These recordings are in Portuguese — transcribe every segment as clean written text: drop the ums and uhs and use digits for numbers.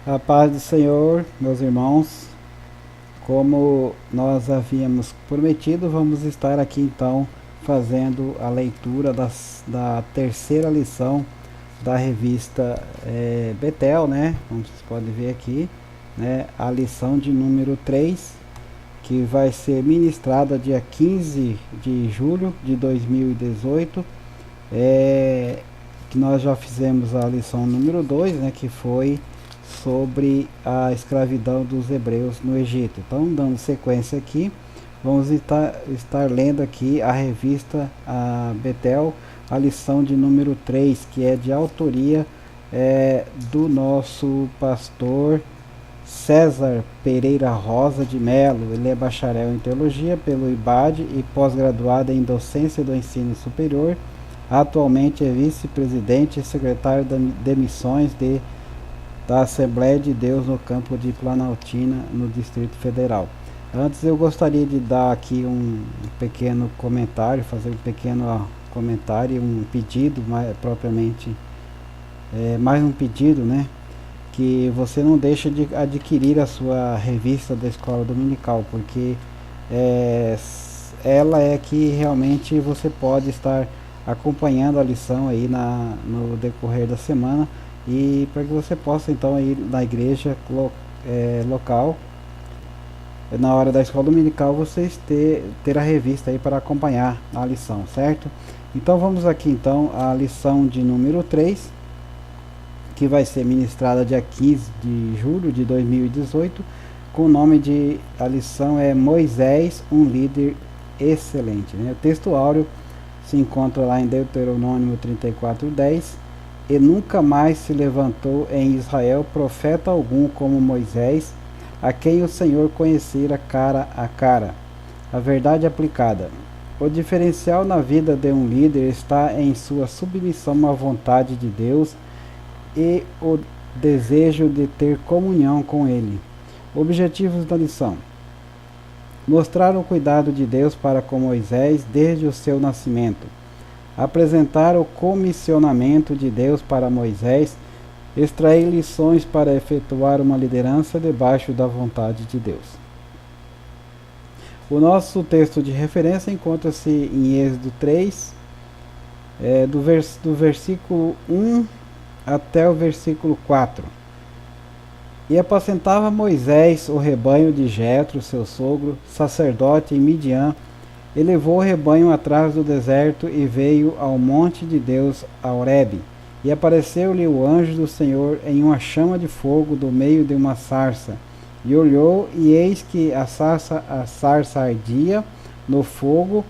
A paz do Senhor, meus irmãos, como nós havíamos prometido, vamos estar aqui então fazendo a leitura da terceira lição da revista Betel, né? Como vocês podem ver aqui, né? A lição de número 3, que vai ser ministrada dia 15 de julho de 2018. Que nós já fizemos a lição número 2, né? Que foi sobre a escravidão dos hebreus no Egito. Então, dando sequência aqui, vamos estar lendo aqui a revista Betel, a lição de número 3, que é de autoria do nosso pastor César Pereira Rosa de Melo. Ele é bacharel em teologia pelo IBAD e pós-graduado em docência do ensino superior. Atualmente é vice-presidente e secretário de missões da Assembleia de Deus no campo de Planaltina, no Distrito Federal. Antes eu gostaria de dar aqui um pequeno comentário, fazer um pequeno comentário, um pedido, mais um pedido, né? Que você não deixe de adquirir a sua revista da Escola Dominical, porque ela é que realmente você pode estar acompanhando a lição aí no decorrer da semana, e para que você possa então ir na igreja local, na hora da escola dominical, vocês ter a revista aí para acompanhar a lição, certo? Então vamos aqui então à lição de número 3, que vai ser ministrada dia 15 de julho de 2018, com o nome de a lição é Moisés, um líder excelente, né? O texto áureo se encontra lá em Deuteronômio 34:10. E nunca mais se levantou em Israel profeta algum como Moisés, a quem o Senhor conhecera cara a cara. A verdade aplicada. O diferencial na vida de um líder está em sua submissão à vontade de Deus e o desejo de ter comunhão com Ele. Objetivos da lição: mostrar o cuidado de Deus para com Moisés desde o seu nascimento. Apresentar o comissionamento de Deus para Moisés, extrair lições para efetuar uma liderança debaixo da vontade de Deus. O nosso texto de referência encontra-se em Êxodo 3, do versículo 1 até o versículo 4. E apacentava Moisés o rebanho de Jetro, seu sogro, sacerdote em Midian. E levou o rebanho atrás do deserto e veio ao monte de Deus, a Horebe. E apareceu-lhe o anjo do Senhor em uma chama de fogo do meio de uma sarça. E olhou, e eis que a sarça ardia no fogo,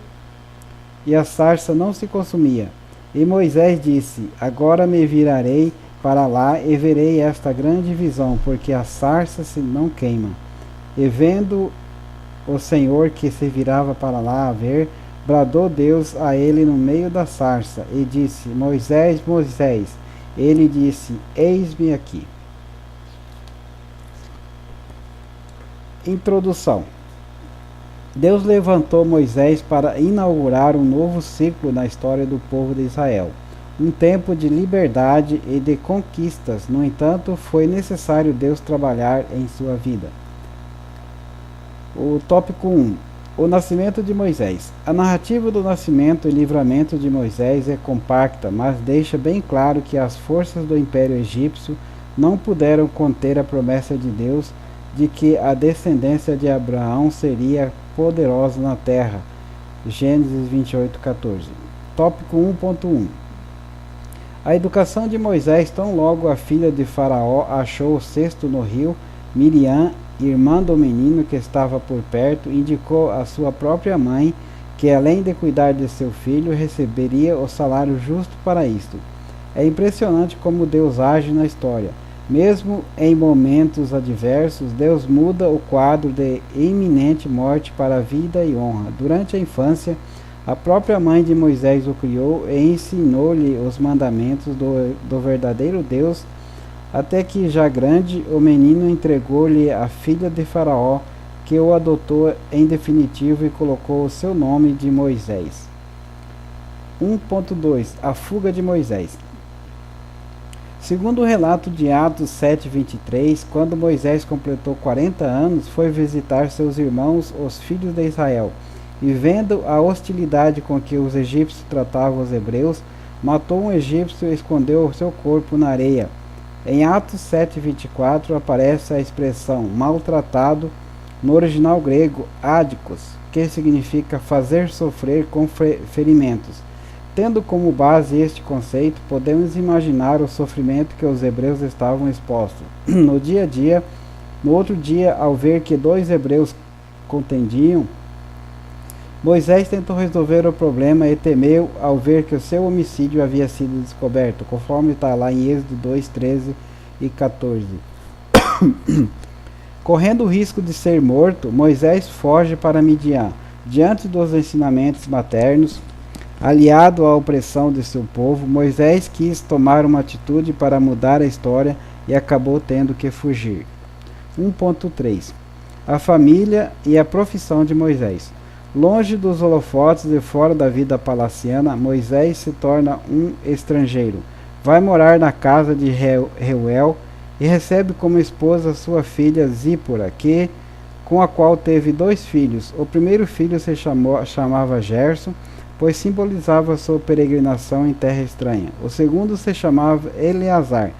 e a sarça não se consumia. E Moisés disse: Agora me virarei para lá e verei esta grande visão, porque a sarça se não queima. E vendo o Senhor que se virava para lá a ver, bradou Deus a ele no meio da sarça, e disse: Moisés, Moisés. Ele disse: Eis-me aqui. Introdução. Deus levantou Moisés para inaugurar um novo ciclo na história do povo de Israel. Um tempo de liberdade e de conquistas. No entanto, foi necessário Deus trabalhar em sua vida. O tópico 1. O nascimento de Moisés. A narrativa do nascimento e livramento de Moisés é compacta, mas deixa bem claro que as forças do Império Egípcio não puderam conter a promessa de Deus de que a descendência de Abraão seria poderosa na terra. Gênesis 28:14. Tópico 1.1. A educação de Moisés. Tão logo a filha de Faraó achou o cesto no rio, Miriam, irmã do menino que estava por perto, indicou à sua própria mãe que, além de cuidar de seu filho, receberia o salário justo para isto. É impressionante como Deus age na história. Mesmo em momentos adversos, Deus muda o quadro de iminente morte para vida e honra. Durante a infância, a própria mãe de Moisés o criou e ensinou-lhe os mandamentos do verdadeiro Deus, até que, já grande, o menino entregou-lhe a filha de Faraó, que o adotou em definitivo e colocou o seu nome de Moisés. 1.2. A fuga de Moisés. Segundo o relato de Atos 7:23, quando Moisés completou 40 anos, foi visitar seus irmãos, os filhos de Israel, e vendo a hostilidade com que os egípcios tratavam os hebreus, matou um egípcio e escondeu o seu corpo na areia. Em Atos 7:24 aparece a expressão maltratado, no original grego ádicos, que significa fazer sofrer com ferimentos. Tendo como base este conceito, podemos imaginar o sofrimento que os hebreus estavam expostos. No outro dia, ao ver que 2 hebreus contendiam, Moisés tentou resolver o problema e temeu ao ver que o seu homicídio havia sido descoberto, conforme está lá em Êxodo 2, 13 e 14. Correndo o risco de ser morto, Moisés foge para Midian. Diante dos ensinamentos maternos, aliado à opressão de seu povo, Moisés quis tomar uma atitude para mudar a história e acabou tendo que fugir. 1.3 A família e a profissão de Moisés. Longe dos holofotes e fora da vida palaciana, Moisés se torna um estrangeiro. Vai morar na casa de Reuel e recebe como esposa sua filha Zípora, com a qual teve 2 filhos. O primeiro filho se chamava Gerson, pois simbolizava sua peregrinação em terra estranha. O segundo se chamava Eleazar.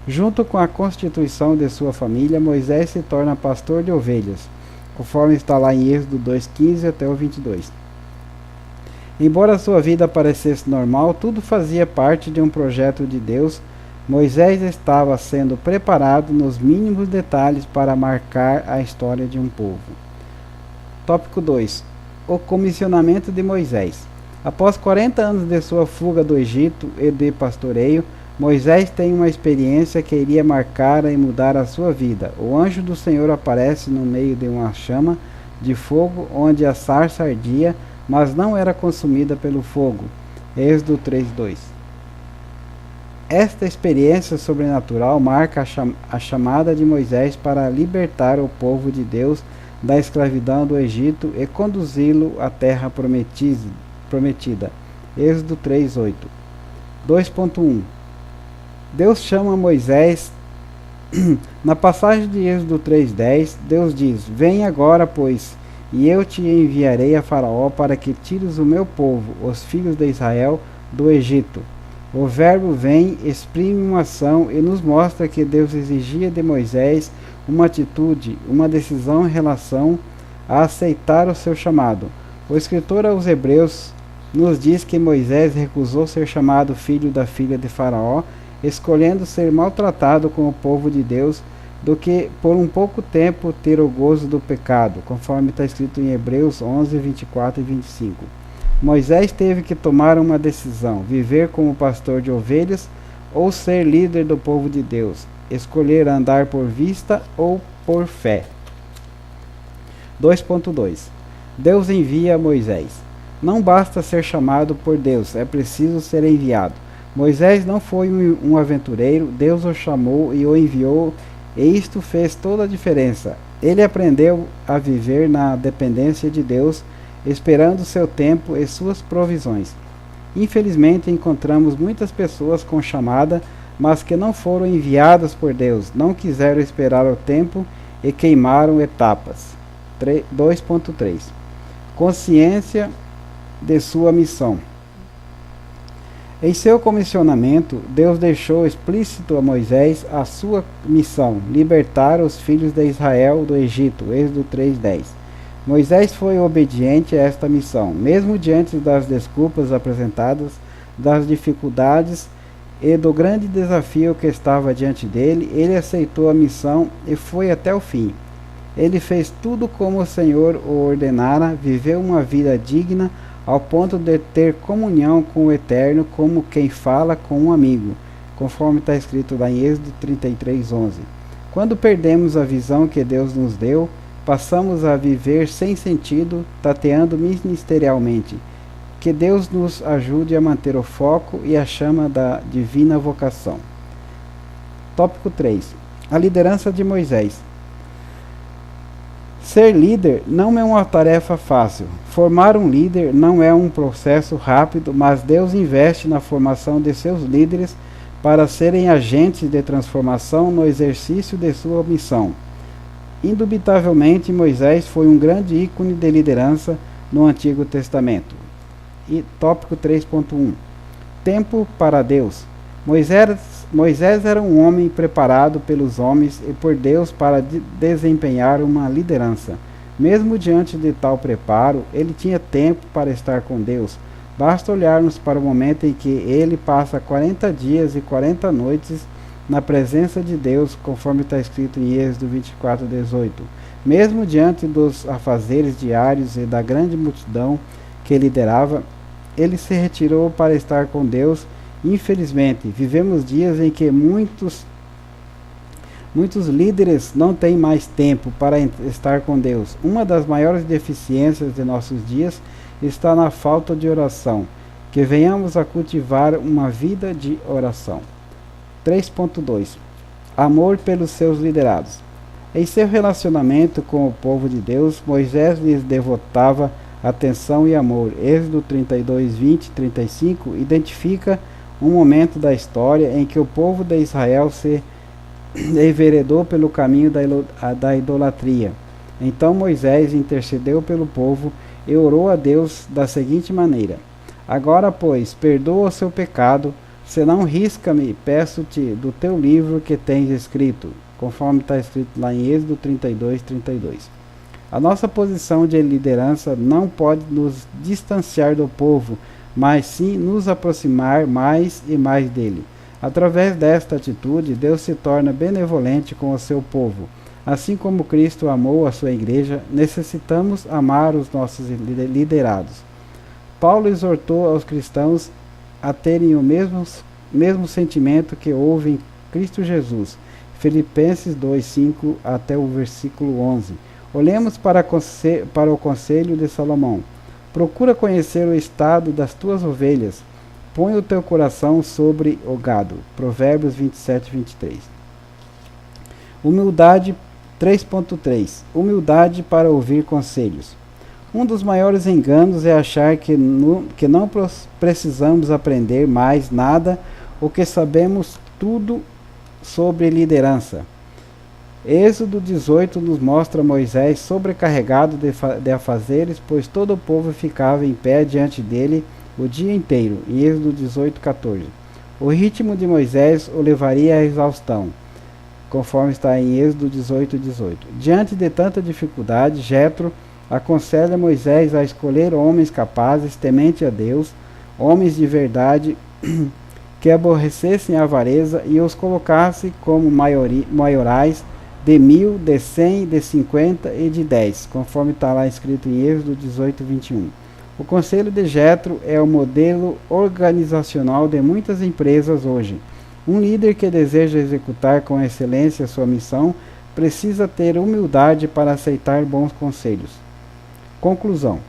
Junto com a constituição de sua família, Moisés se torna pastor de ovelhas, conforme está lá em Êxodo 2:15 até o 22. Embora sua vida parecesse normal, tudo fazia parte de um projeto de Deus. Moisés estava sendo preparado nos mínimos detalhes para marcar a história de um povo. Tópico 2. O comissionamento de Moisés. Após 40 anos de sua fuga do Egito e de pastoreio, Moisés tem uma experiência que iria marcar e mudar a sua vida. O anjo do Senhor aparece no meio de uma chama de fogo, onde a sarça ardia, mas não era consumida pelo fogo. Êxodo 3:2. Esta experiência sobrenatural marca a chamada de Moisés para libertar o povo de Deus da escravidão do Egito e conduzi-lo à terra prometida. Êxodo 3:8. 2.1 Deus chama Moisés. Na passagem de Êxodo 3:10, Deus diz: Vem agora, pois, e eu te enviarei a Faraó para que tires o meu povo, os filhos de Israel, do Egito. O verbo vem exprime uma ação e nos mostra que Deus exigia de Moisés uma atitude, uma decisão em relação a aceitar o seu chamado. O escritor aos Hebreus nos diz que Moisés recusou ser chamado filho da filha de Faraó, escolhendo ser maltratado com o povo de Deus, do que por um pouco tempo ter o gozo do pecado, conforme está escrito em Hebreus 11, 24 e 25. Moisés teve que tomar uma decisão: viver como pastor de ovelhas ou ser líder do povo de Deus, escolher andar por vista ou por fé. 2.2 Deus envia Moisés. Não basta ser chamado por Deus, é preciso ser enviado. Moisés não foi um aventureiro, Deus o chamou e o enviou, e isto fez toda a diferença. Ele aprendeu a viver na dependência de Deus, esperando seu tempo e suas provisões. Infelizmente, encontramos muitas pessoas com chamada, mas que não foram enviadas por Deus, não quiseram esperar o tempo e queimaram etapas. 2.3 Consciência de sua missão. Em seu comissionamento, Deus deixou explícito a Moisés a sua missão: libertar os filhos de Israel do Egito. Êxodo 3:10. Moisés foi obediente a esta missão, mesmo diante das desculpas apresentadas, das dificuldades e do grande desafio que estava diante dele. Ele aceitou a missão e foi até o fim. Ele fez tudo como o Senhor o ordenara, viveu uma vida digna, ao ponto de ter comunhão com o Eterno, como quem fala com um amigo, conforme está escrito lá em Êxodo 33:11. Quando perdemos a visão que Deus nos deu, passamos a viver sem sentido, tateando ministerialmente. Que Deus nos ajude a manter o foco e a chama da divina vocação. Tópico 3. A liderança de Moisés. Ser líder não é uma tarefa fácil. Formar um líder não é um processo rápido, mas Deus investe na formação de seus líderes para serem agentes de transformação no exercício de sua missão. Indubitavelmente, Moisés foi um grande ícone de liderança no Antigo Testamento. E tópico 3.1. Tempo para Deus. Moisés era um homem preparado pelos homens e por Deus para desempenhar uma liderança. Mesmo diante de tal preparo, ele tinha tempo para estar com Deus. Basta olharmos para o momento em que ele passa 40 dias e 40 noites na presença de Deus, conforme está escrito em Êxodo 24:18. Mesmo diante dos afazeres diários e da grande multidão que liderava, ele se retirou para estar com Deus. Infelizmente, vivemos dias em que muitos líderes não têm mais tempo para estar com Deus. Uma das maiores deficiências de nossos dias está na falta de oração. Que venhamos a cultivar uma vida de oração. 3.2. Amor pelos seus liderados. Em seu relacionamento com o povo de Deus, Moisés lhes devotava atenção e amor. Êxodo 32:20-35 identifica um momento da história em que o povo de Israel se enveredou pelo caminho da idolatria. Então Moisés intercedeu pelo povo e orou a Deus da seguinte maneira: Agora, pois, perdoa o seu pecado, senão risca-me, peço-te, do teu livro que tens escrito, conforme está escrito lá em Êxodo 32:32. A nossa posição de liderança não pode nos distanciar do povo, mas sim nos aproximar mais e mais dele. Através desta atitude, Deus se torna benevolente com o seu povo. Assim como Cristo amou a sua igreja, necessitamos amar os nossos liderados. Paulo exortou aos cristãos a terem o mesmo sentimento que houve em Cristo Jesus. Filipenses 2:5 até o versículo 11. Olhemos para o conselho de Salomão. Procura conhecer o estado das tuas ovelhas. Põe o teu coração sobre o gado. Provérbios 27:23. Humildade 3.3. Humildade para ouvir conselhos. Um dos maiores enganos é achar que não precisamos aprender mais nada ou que sabemos tudo sobre liderança. Êxodo 18 nos mostra Moisés sobrecarregado de afazeres, pois todo o povo ficava em pé diante dele o dia inteiro. Em Êxodo 18:14. O ritmo de Moisés o levaria à exaustão, conforme está em Êxodo 18:18. Diante de tanta dificuldade, Jetro aconselha Moisés a escolher homens capazes, temente a Deus, homens de verdade, que aborrecessem a avareza e os colocasse como maiorais de 1000, de 100, de 50 e de 10, conforme está lá escrito em Êxodo 18:21. O conselho de Jetro é o modelo organizacional de muitas empresas hoje. Um líder que deseja executar com excelência sua missão precisa ter humildade para aceitar bons conselhos. Conclusão.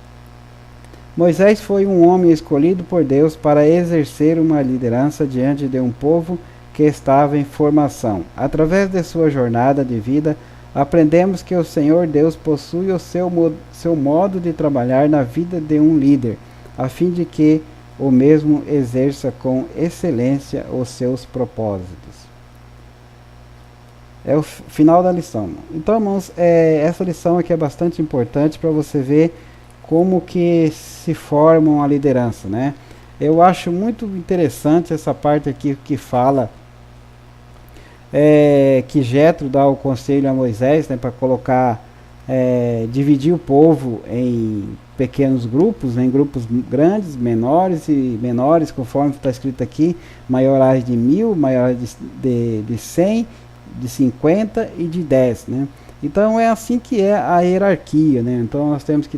Moisés foi um homem escolhido por Deus para exercer uma liderança diante de um povo que estava em formação. Através de sua jornada de vida, aprendemos que o Senhor Deus possui o seu modo de trabalhar na vida de um líder, a fim de que o mesmo exerça com excelência os seus propósitos. É o final da lição. Então, irmãos, essa lição aqui é bastante importante para você ver como que se forma uma liderança, né? Eu acho muito interessante essa parte aqui que fala que Jetro dá o conselho a Moisés, né, para colocar, dividir o povo em pequenos grupos, em grupos grandes, menores e menores, conforme está escrito aqui, maiorais de 1000, maiorais de 100, de 50 e de 10, né? Então é assim que é a hierarquia, né? Então nós temos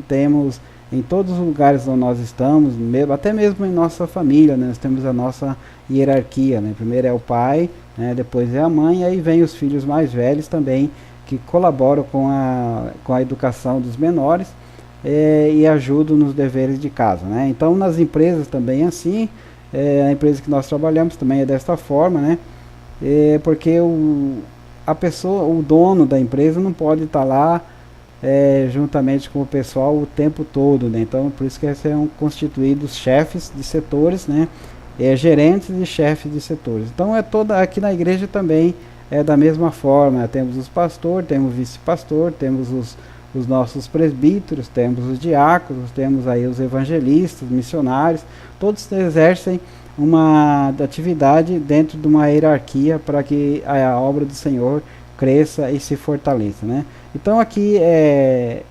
em todos os lugares onde nós estamos, até mesmo em nossa família, né? Nós temos a nossa hierarquia, né? Primeiro é o pai, né? Depois é a mãe, e aí vem os filhos mais velhos também, que colaboram com a educação dos menores e ajudam nos deveres de casa, né? Então nas empresas também é assim, a empresa que nós trabalhamos também é desta forma, né? Porque o dono da empresa não pode estar lá juntamente com o pessoal o tempo todo, né? Então por isso que são constituídos chefes de setores, né? gerentes e chefes de setores. Então é toda aqui na igreja também é da mesma forma. Temos os pastores, temos o vice-pastor, temos os nossos presbíteros, temos os diáconos, temos aí os evangelistas, missionários, todos exercem uma atividade dentro de uma hierarquia para que a obra do Senhor cresça e se fortaleça, né? Então aqui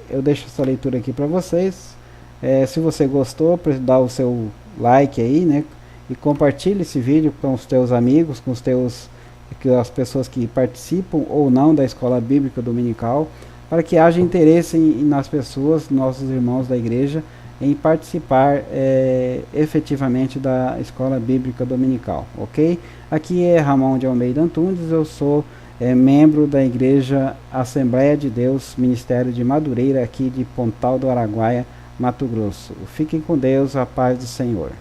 eu deixo essa leitura aqui para vocês. Se você gostou, dá o seu like aí, né? E compartilhe esse vídeo com os teus amigos, com as pessoas que participam ou não da escola bíblica dominical, para que haja interesse nas pessoas, nossos irmãos da igreja, em participar efetivamente da escola bíblica dominical, ok? Aqui é Ramon de Almeida Antunes, eu sou membro da igreja Assembleia de Deus, Ministério de Madureira, aqui de Pontal do Araguaia, Mato Grosso. Fiquem com Deus, a paz do Senhor.